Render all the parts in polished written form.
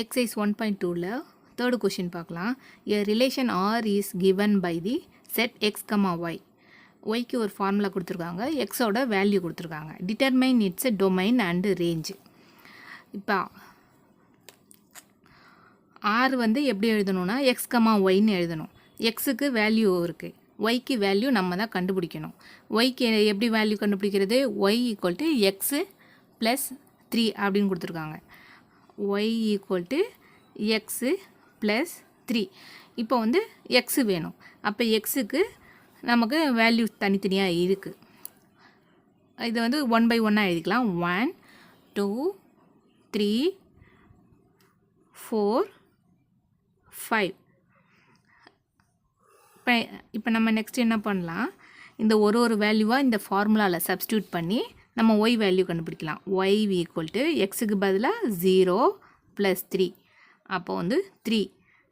Exercise 1.2ல third question பார்க்கலாம். A relation R is given by the set x, y. yக்கு ஒரு formula கொடுத்துருக்காங்க, xோட value கொடுத்துருக்காங்க. Determine its domain and range. இப்போ R வந்து எப்படி எழுதணும்னா x, yன்னு எழுதணும். xக்கு வேல்யூ இருக்குது, yக்கு வேல்யூ நம்ம தான் கண்டுபிடிக்கணும். yக்கு எப்படி வேல்யூ கண்டுபிடிக்கிறது? y = x + 3 அப்படின்னு கொடுத்துருக்காங்க. y = x + 3. இப்போ வந்து x வேணும். அப்போ xக்கு நமக்கு வேல்யூ தனித்தனியாக இருக்குது. இது வந்து 1 by 1 எழுதிக்கலாம். 1 2 3 4 5. இப்போ நம்ம நெக்ஸ்ட் என்ன பண்ணலாம், இந்த ஒரு வேல்யூவாக இந்த ஃபார்முலாவில் சப்ஸ்டியூட் பண்ணி நம்ம y வேல்யூ கண்டுபிடிக்கலாம். y = xக்கு பதிலாக 0 + 3. அப்போ வந்து 3.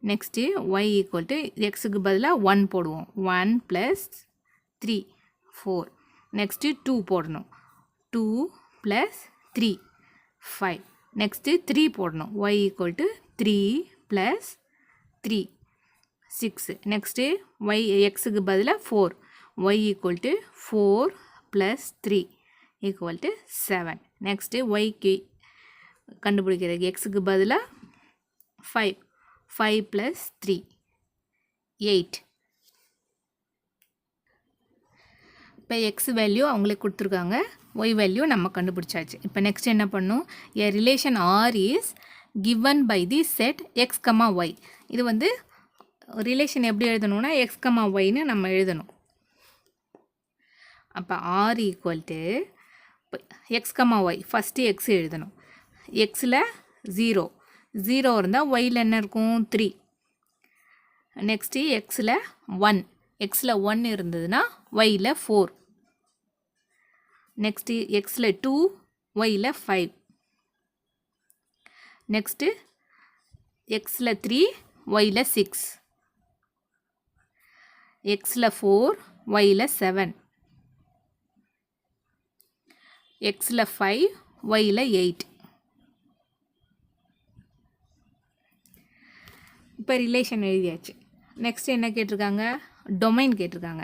நெக்ஸ்ட்டு y = xக்கு பதிலாக 1 போடுவோம். 1 + 3 4. நெக்ஸ்ட்டு 2 போடணும். 2 + 3 5. நெக்ஸ்ட்டு 3 போடணும். y = 3 + 3 6. நெக்ஸ்ட்டு xக்கு பதிலாக 4. y = 4 + 3 = 7. நெக்ஸ்ட்டு yக்கு கண்டுபிடிக்கிறது, xக்கு பதிலாக 5. 5 + 3 8. இப்போ x வேல்யூ அவங்களே கொடுத்துருக்காங்க, y வேல்யூ நம்ம கண்டுபிடிச்சாச்சு. இப்போ நெக்ஸ்ட் என்ன பண்ணணும், a relation R is given by the set x, y. இது வந்து ரிலேஷன் எப்படி எழுதணும்னா x, yன்னு நம்ம எழுதணும். அப்போ R = x, y. First x எழுதணும். xல 0 இருந்தால் yல என்ன இருக்கும்? 3. நெக்ஸ்ட்டு xல 1. xல 1 இருந்ததுன்னா yல 4. நெக்ஸ்ட்டு xல 2, yல 5. நெக்ஸ்ட்டு xல 3, yல 6. xல 4, yல 7. xல 5, yல 8. இப்போ ரிலேஷன் எழுதியாச்சு. நெக்ஸ்ட் என்ன கேட்டிருக்காங்க? டொமைன் கேட்டிருக்காங்க.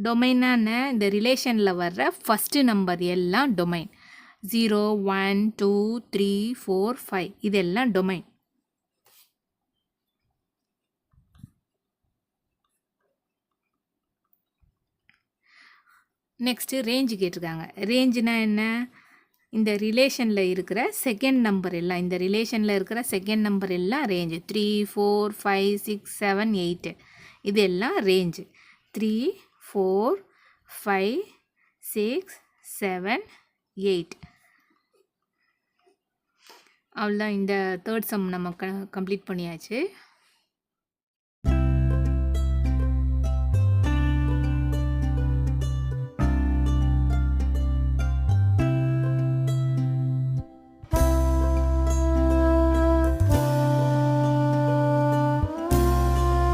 டொமைன்னா என்ன? இந்த ரிலேஷனில் வர்ற ஃபஸ்ட்டு நம்பர் எல்லாம் டொமைன். 0 1 2 3 4 5 இதெல்லாம் டொமைன். நெக்ஸ்ட்டு ரேஞ்சு கேட்டிருக்காங்க. ரேஞ்சுனா என்ன? இந்த ரிலேஷனில் இருக்கிற செகண்ட் நம்பர் எல்லாம், இந்த ரிலேஷனில் இருக்கிற செகண்ட் நம்பர் எல்லாம் ரேஞ்சு. 3 4 5 6 7 8 இது எல்லாம் ரேஞ்சு. 3 4 5 6 7 8. அவ்வளோதான். இந்த தேர்ட் சம் நம்ம கம்ப்ளீட் பண்ணியாச்சு.